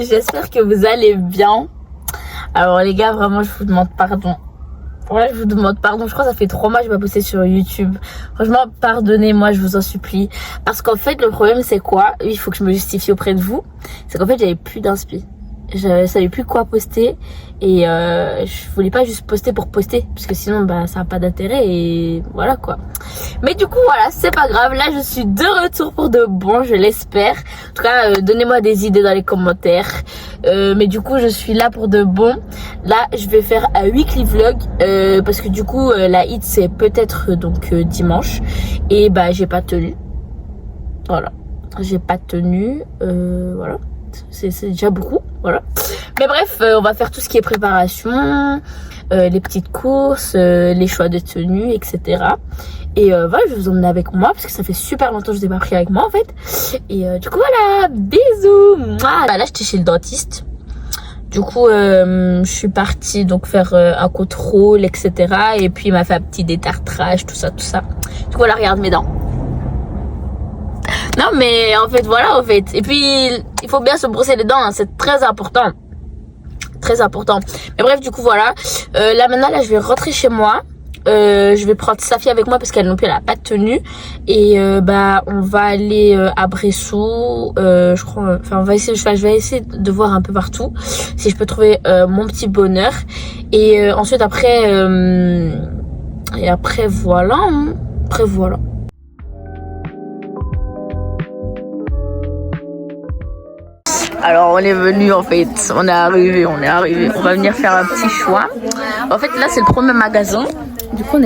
j'espère que vous allez bien. Alors les gars, vraiment je vous demande pardon. Ouais, je vous demande pardon, je crois que ça fait 3 mois que je vais poster sur YouTube. Franchement, pardonnez-moi, je vous en supplie. Parce qu'en fait, le problème c'est quoi? Oui, il faut que je me justifie auprès de vous. C'est qu'en fait, j'avais plus d'inspi. Je savais plus quoi poster. Et je voulais pas juste poster pour poster. Parce que sinon, bah, ça n'a pas d'intérêt. Et voilà quoi. Mais du coup, voilà, c'est pas grave. Là, je suis de retour pour de bon, je l'espère. En tout cas, donnez-moi des idées dans les commentaires. Mais du coup, je suis là pour de bon. Là, je vais faire un weekly vlog. Parce que du coup, la hit, c'est peut-être donc dimanche. Et bah, j'ai pas tenu. Voilà. J'ai pas tenu. Voilà. C'est déjà beaucoup. Voilà. Mais bref, on va faire tout ce qui est préparation. Les petites courses, les choix de tenue, etc. Et voilà, je vais vous emmener avec moi parce que ça fait super longtemps que je vous ai pas pris avec moi en fait. Et du coup voilà, bisous. Bah, là j'étais chez le dentiste. Du coup je suis partie donc faire un contrôle, etc. Et puis il m'a fait un petit détartrage, tout ça, tout ça. Du coup voilà, regarde mes dents. Non mais en fait voilà en fait. Et puis il faut bien se brosser les dents, hein, c'est très important. Très important. Mais bref, du coup voilà. Là maintenant, là je vais rentrer chez moi. Je vais prendre Safi avec moi parce qu'elle non plus elle a pas de tenue. Et bah on va aller à Bressou. Je crois. Enfin on va essayer. Je vais essayer de voir un peu partout si je peux trouver mon petit bonheur. Et ensuite après et après voilà. Hein. Après voilà. Alors on est venu en fait, on est arrivé, on va venir faire un petit choix. En fait là c'est le premier magasin. Du coup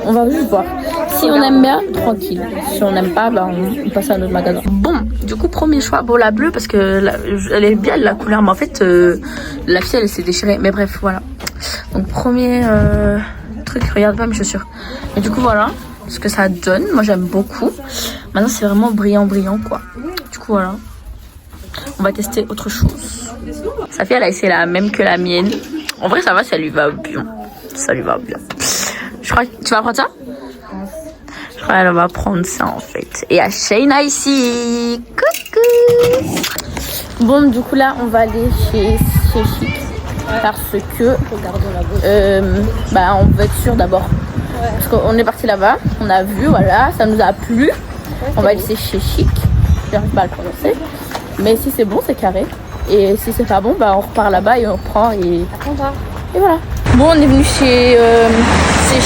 on va juste voir. Si on aime bien, tranquille. Si on n'aime pas, bah, on passe à un autre magasin. Bon, du coup premier choix, bon la bleue parce que elle est bien la couleur, mais en fait la fille elle s'est déchirée. Mais bref voilà. Donc premier truc, regarde pas mes chaussures. Et du coup voilà ce que ça donne. Moi j'aime beaucoup. Maintenant c'est vraiment brillant quoi. Du coup voilà. On va tester autre chose. Safi, elle a essayé la même que la mienne. En vrai, ça va, ça lui va bien. Ça lui va bien. Je crois que tu vas prendre ça? Je crois qu'elle va prendre ça en fait. Et à Shayna ici. Coucou. Bon, du coup là, on va aller chez Chic. Parce que, bah, on veut être sûr d'abord. Parce qu'on est parti là-bas, on a vu, voilà, ça nous a plu. On va laisser chez Chic. J'arrive pas à le prononcer. Mais si c'est bon, c'est carré. Et si c'est pas bon, bah on repart là-bas et on reprend et voilà. Bon, on est venu chez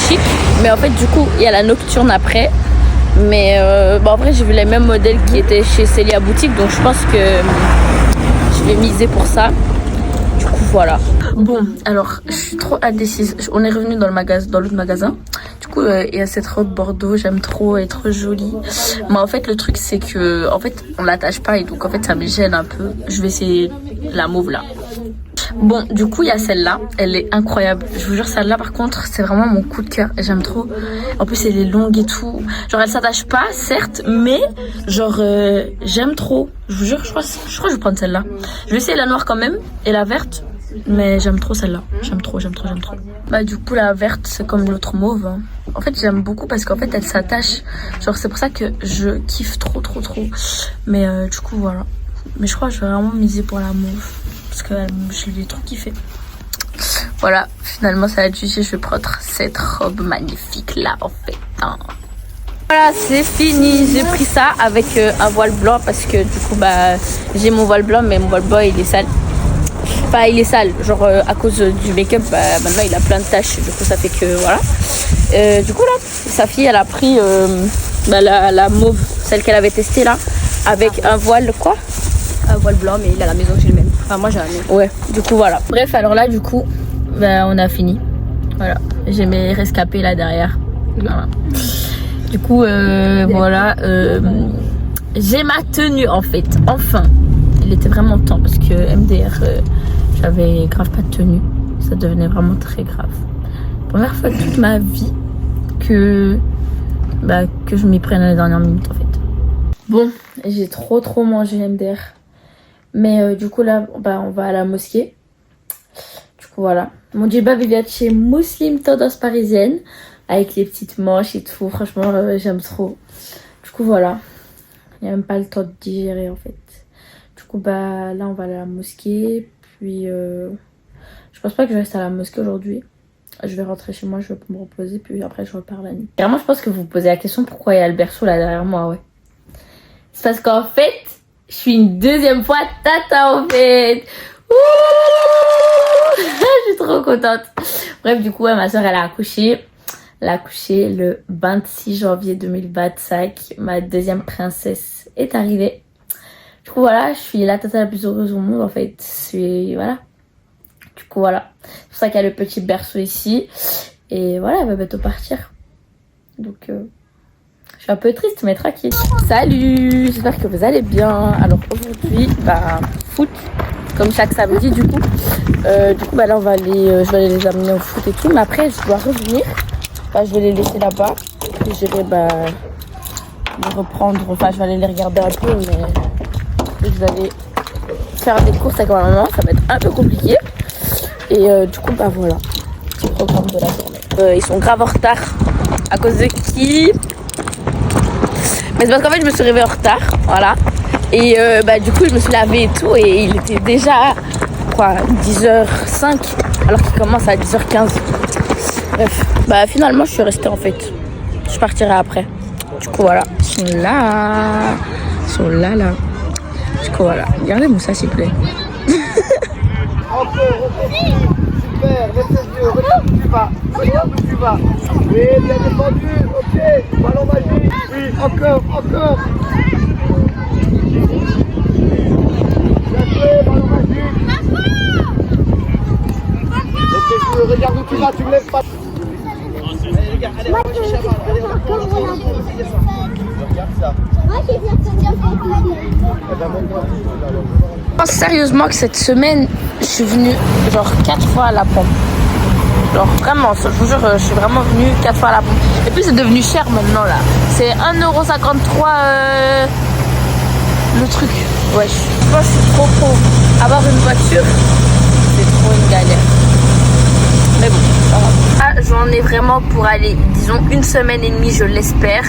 Chic. Mais en fait, du coup, il y a la nocturne après. Mais bah, en vrai, j'ai vu les mêmes modèles qui étaient chez Célia Boutique. Donc je pense que je vais miser pour ça. Du coup, voilà. Bon, alors, je suis trop indécise. On est revenu dans l'autre magasin. Du coup, il y a cette robe bordeaux, j'aime trop, elle est trop jolie. Mais en fait, le truc, c'est que, en fait, on l'attache pas et donc, en fait, ça me gêne un peu. Je vais essayer la mauve là. Bon, du coup, il y a celle-là. Elle est incroyable. Je vous jure, celle-là, par contre, c'est vraiment mon coup de cœur. J'aime trop. En plus, elle est longue et tout. Genre, elle s'attache pas, certes, mais genre, j'aime trop. Je vous jure, je crois que je vais prendre celle-là. Je vais essayer la noire quand même et la verte. Mais j'aime trop celle-là. J'aime trop. Bah, du coup, la verte, c'est comme l'autre mauve. Hein. En fait, j'aime beaucoup parce qu'en fait, elle s'attache. Genre, c'est pour ça que je kiffe trop. Mais du coup, voilà. Mais je crois que je vais vraiment miser pour la mauve. Parce que je l'ai trop kiffé. Voilà, finalement, ça va être jugé. Je vais prendre cette robe magnifique là, en fait. Hein. Voilà, c'est fini. J'ai pris ça avec un voile blanc parce que du coup, bah, j'ai mon voile blanc, mais mon voile blanc, il est sale. Enfin, il est sale, genre à cause du make-up, bah, maintenant il a plein de taches, du coup ça fait que voilà. Du coup là, sa fille elle a pris bah, la mauve, celle qu'elle avait testée là, avec un voile quoi? Un voile blanc, mais il a la maison que j'ai le même. Enfin, moi j'ai la même. Ouais, du coup voilà. Bref, alors là du coup, bah, on a fini. Voilà, j'ai mes rescapés là derrière. Voilà. Du coup, voilà, j'ai ma tenue en fait, enfin. Il était vraiment temps parce que MDR, j'avais grave pas de tenue. Ça devenait vraiment très grave. Première fois de toute ma vie que je m'y prenne à la dernière minute en fait. Bon, j'ai trop mangé MDR. Mais du coup là, bah, on va à la mosquée. Du coup voilà. Mon djellab il vient de chez Muslim Tendance Parisienne. Avec les petites manches et tout. Franchement, j'aime trop. Du coup voilà. Il n'y a même pas le temps de digérer en fait. coup, bah là, on va aller à la mosquée. Puis, je pense pas que je reste à la mosquée aujourd'hui. Je vais rentrer chez moi, je vais me reposer. Puis après, je repars la nuit. Vraiment, je pense que vous vous posez la question pourquoi il y a le berceau là derrière moi, ouais. C'est parce qu'en fait, je suis une deuxième fois tata en fait. Ouh je suis trop contente. Bref, du coup, ouais, ma soeur, elle a accouché. Elle a accouché le 26 janvier 2025. Ma deuxième princesse est arrivée. Du coup, voilà, je suis la tata la plus heureuse au monde, en fait. Voilà. Du coup, voilà. C'est pour ça qu'il y a le petit berceau ici. Et voilà, elle va bientôt partir. Donc, je suis un peu triste, mais tranquille. Salut, j'espère que vous allez bien. Alors, aujourd'hui, bah, foot. Comme chaque samedi, du coup. Bah, là, je vais aller les amener au foot et tout. Mais après, je dois revenir. Bah, je vais les laisser là-bas. Et j'irai, bah, les reprendre. Enfin, je vais aller les regarder un peu, mais je vais aller faire des courses avec ma maman. Ça va être un peu compliqué. Et du coup, bah voilà. Petit programme de la journée. Ils sont grave en retard. À cause de qui? Mais c'est parce qu'en fait, je me suis réveillée en retard. Voilà. Et bah, du coup, je me suis lavée et tout. Et il était déjà, 10h05. Alors qu'il commence à 10h15. Bref. Bah, finalement, je suis restée en fait. Je partirai après. Du coup, voilà. Ils sont là. Du coup, voilà. Regardez-moi ça, s'il vous plaît. Super, laisse les yeux, regarde où tu vas. Regarde où tu vas. Oui, bien défendu, ok. Ballon magique. Oui, encore. Bien joué, ballon magique. Ok, regarde où tu vas, tu me lèves pas. Allez les gars, allez, on va chercher un ballon. Allez, on regarde ça. Je pense sérieusement que cette semaine, je suis venue genre 4 fois à la pompe. Genre vraiment, je vous jure, je suis vraiment venue 4 fois à la pompe. Et puis c'est devenu cher maintenant là. C'est 1,53€ le truc. Ouais, je pense que je suis trop pauvre. Avoir une voiture, c'est trop une galère. Mais bon, ça va. Ah, j'en ai vraiment pour aller, disons, 1 semaine et demie, je l'espère.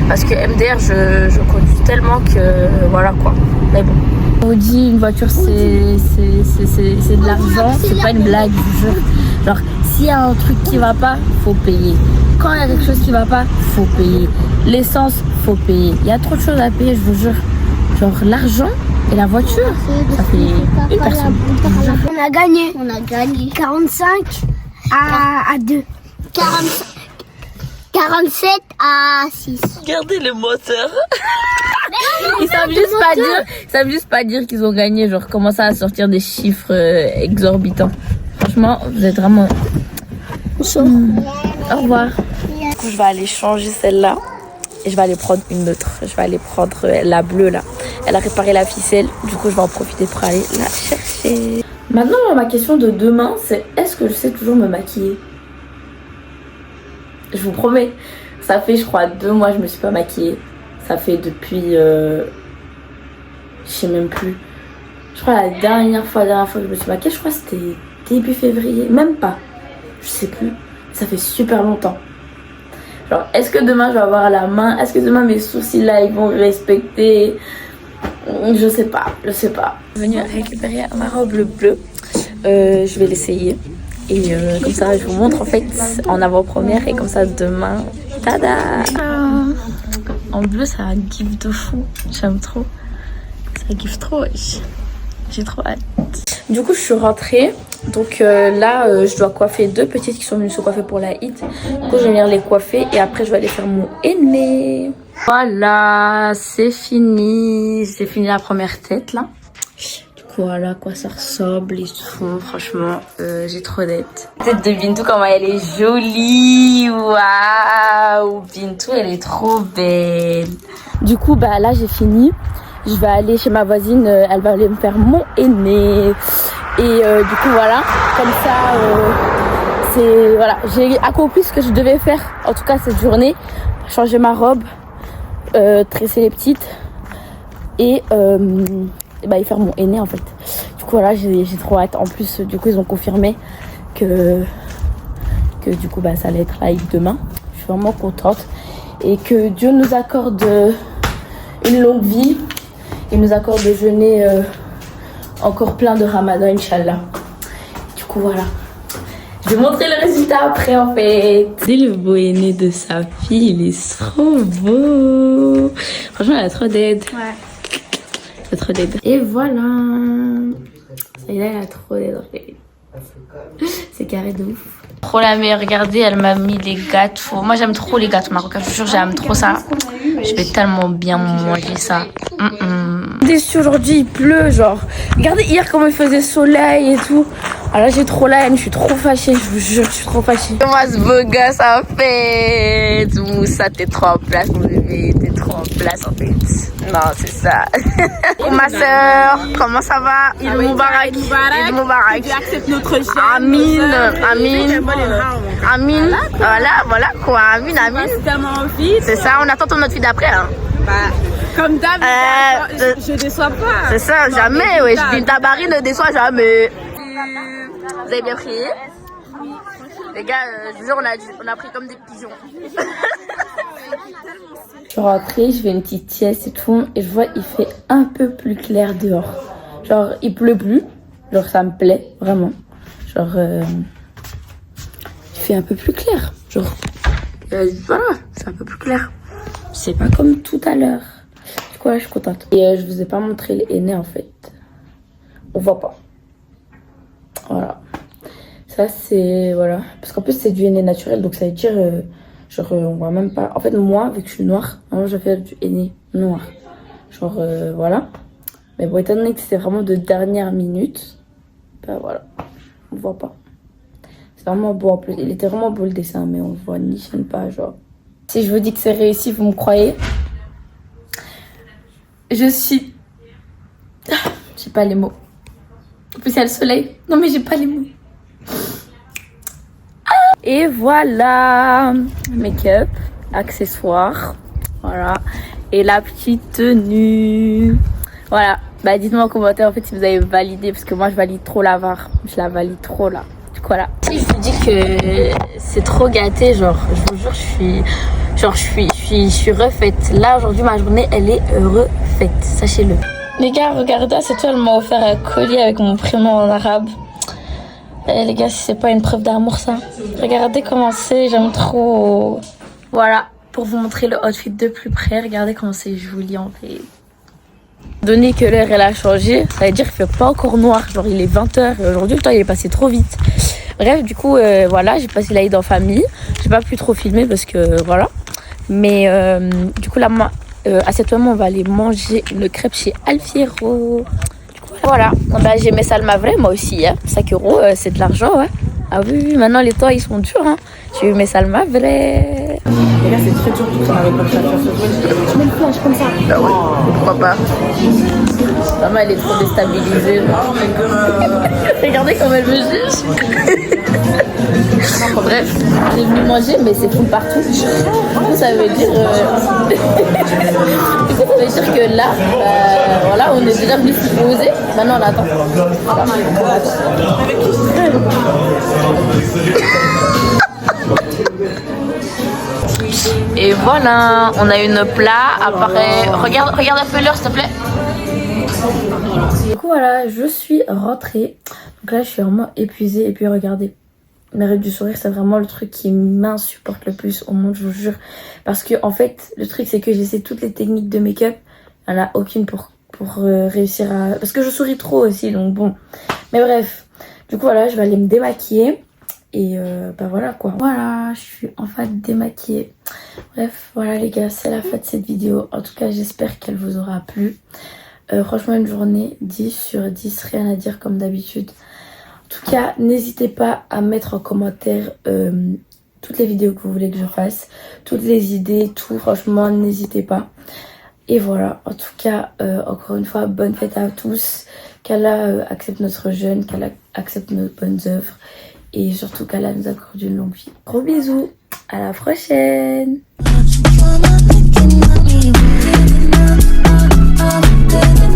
Parce que MDR, je conduis tellement que voilà quoi. Mais bon. Audi, une voiture, c'est de l'argent, c'est pas une blague, je vous jure. Genre, s'il y a un truc qui va pas, faut payer. Quand il y a quelque chose qui va pas, faut payer. L'essence, faut payer. Il y a trop de choses à payer, je vous jure. Genre, l'argent et la voiture, ça fait une personne. On a gagné 45 à 2. 47 à 6. Regardez le moteur. Ils savent juste pas dire qu'ils ont gagné. Genre, commencer à sortir des chiffres exorbitants. Franchement, vous êtes vraiment... Au revoir. Du coup, je vais aller changer celle-là. Et je vais aller prendre une autre. Je vais aller prendre la bleue, là. Elle a réparé la ficelle. Du coup, je vais en profiter pour aller la chercher. Maintenant, ma question de demain, c'est est-ce que je sais toujours me maquiller? Je vous promets. Ça fait, je crois, 2 mois que je me suis pas maquillée. Ça fait depuis... je sais même plus. Je crois la dernière fois que je me suis maquillée, je crois que c'était début février. Même pas. Je sais plus. Ça fait super longtemps. Genre, est-ce que demain je vais avoir la main? Est-ce que demain mes sourcils là, ils vont respecter? Je sais pas. Je suis venue récupérer ma robe bleue. Je vais l'essayer. Et comme ça, je vous montre en fait en avant-première. Et comme ça, demain, tada! En bleu, ça gifle de fou. J'aime trop. Ça gifle trop. J'ai trop hâte. Du coup, je suis rentrée. Donc là, je dois coiffer 2 petites qui sont venues se coiffer pour la hit. Du coup, je vais venir les coiffer. Et après, je vais aller faire mon henné. Voilà, c'est fini. J'ai fini la première tête là. Voilà à quoi ça ressemble et tout. Franchement, j'ai trop d'être. Tête de Bintou, comment elle est jolie. Waouh, Bintou, elle est trop belle. Du coup, bah là, j'ai fini. Je vais aller chez ma voisine. Elle va aller me faire mon henné. Et du coup, voilà. Comme ça, voilà. J'ai accompli ce que je devais faire. En tout cas, cette journée. Changer ma robe. Tresser les petites. Et bah, y faire mon henné en fait. Du coup voilà, j'ai trop hâte. En plus du coup ils ont confirmé que du coup bah ça allait être live demain. Je suis vraiment contente et que Dieu nous accorde une longue vie. Il nous accorde de jeûner encore plein de Ramadan, Inch'Allah. Du coup, voilà. Je vais montrer le résultat après, en fait. C'est le beau aîné de sa fille, il est trop beau. Franchement, elle a trop d'aide. Ouais. Elle a trop d'aide. Et voilà. Ça y est, elle a trop d'aide, en fait. C'est carré de ouf. Trop la meilleure, regardez, elle m'a mis des gâteaux. Moi, j'aime trop les gâteaux marocains, je vous jure, j'aime trop ça. Je vais tellement bien manger ça. Déçu, aujourd'hui, il pleut, genre. Regardez hier comment il faisait soleil et tout. Alors là, j'ai trop la haine, je suis trop fâchée, je vous jure, je suis trop fâchée. Comment ce beau gosse en fait? Moussa, t'es trop en place, mon bébé, t'es trop en place en fait. Non, c'est ça. Oh ma soeur, comment ça va? Eid Moubarak. Eid Moubarak. Dieu accepte notre jeûne. Amin, amin. Amin. Voilà quoi, amin, amin. C'est tellement vite. C'est ça, on attend ton autre fille d'après. Hein. Bah, comme d'hab, je déçois pas. C'est ça, jamais, ouais. Une tabari ne déçoit jamais. Vous avez bien prié? Les gars, je vous jure, on a pris comme des pigeons. Je suis rentrée, je fais une petite sieste et tout, et je vois il fait un peu plus clair dehors. Genre, il pleut plus. Genre, ça me plaît, vraiment. Genre, il fait un peu plus clair. Genre, voilà, c'est un peu plus clair. C'est pas comme tout à l'heure. Du coup, là, je suis contente. Et je vous ai pas montré les aînés, en fait. On voit pas. Voilà. Ça, c'est... Voilà. Parce qu'en plus, c'est du henné naturel. Donc, ça veut dire... genre, on voit même pas... En fait, moi, vu que je suis noire, moi, je vais faire du henné noir. Genre, voilà. Mais bon, étant donné que c'était vraiment de dernière minute, bah voilà. On voit pas. C'est vraiment beau en plus. Il était vraiment beau le dessin, mais on voit ni chaîne pas, genre... Si je vous dis que c'est réussi, vous me croyez? Je suis... J'ai pas les mots. En plus, il y a le soleil. Non, mais j'ai pas les mots. Et voilà. Make-up, accessoires. Voilà. Et la petite tenue. Voilà. Bah, dites-moi en commentaire, en fait, si vous avez validé. Parce que moi, je valide trop la VAR. Je la valide trop, là. Du coup, voilà. Si je vous dis que c'est trop gâté, genre, je vous jure, je suis refaite. Là, aujourd'hui, ma journée, elle est refaite. Sachez-le. Les gars, regardez, cette fois, elle m'a offert un collier avec mon prénom en arabe. Et les gars, si c'est pas une preuve d'amour, ça. Regardez comment c'est, j'aime trop. Voilà, pour vous montrer le outfit de plus près, regardez comment c'est joli en fait. Donné que l'heure, elle a changé, ça veut dire qu'il fait pas encore noir. Genre, il est 20h et aujourd'hui, le temps, il est passé trop vite. Bref, du coup, voilà, j'ai passé l'Aïd en famille. J'ai pas pu trop filmer parce que, voilà. Mais du coup, là, moi... à cette moment, on va aller manger une crêpe chez Alfiero. Voilà, bah, j'ai mes salma vrai, moi aussi. Hein. 5 €, c'est de l'argent. Hein. Ah oui, maintenant les temps ils sont durs. Hein. J'ai eu mes salma vrai. Et là, c'est très dur pour ça avec comme ça. Tu mets le flash comme ça. Bah ouais, pourquoi pas. Maman, elle est trop déstabilisée. Regardez comment elle me juge. Bref, on est venu manger, mais c'est tout partout. Du coup, ça veut dire... du coup, ça veut dire que là, voilà, on est déjà venu se poser. Maintenant, on attend. Et voilà, on a une plat apparaît. Regarde un peu l'heure, s'il te plaît. Du coup, voilà, je suis rentrée. Donc là, je suis vraiment épuisée. Et puis, regardez. Mes rêves du sourire, c'est vraiment le truc qui m'insupporte le plus au monde, je vous jure. Parce que, en fait, le truc, c'est que j'essaie toutes les techniques de make-up. Il n'y en a aucune pour réussir à... Parce que je souris trop aussi, donc bon. Mais bref, du coup, voilà, je vais aller me démaquiller. Et bah voilà, quoi. Voilà, je suis enfin démaquillée. Bref, voilà, les gars, c'est la fin de cette vidéo. En tout cas, j'espère qu'elle vous aura plu. Franchement, une journée 10 sur 10, rien à dire comme d'habitude. En tout cas, n'hésitez pas à mettre en commentaire toutes les vidéos que vous voulez que je fasse, toutes les idées, tout. Franchement, n'hésitez pas. Et voilà, en tout cas, encore une fois, bonne fête à tous. Qu'Allah accepte notre jeûne, qu'Allah accepte nos bonnes œuvres. Et surtout qu'Allah nous accorde une longue vie. Gros bisous, à la prochaine. I'm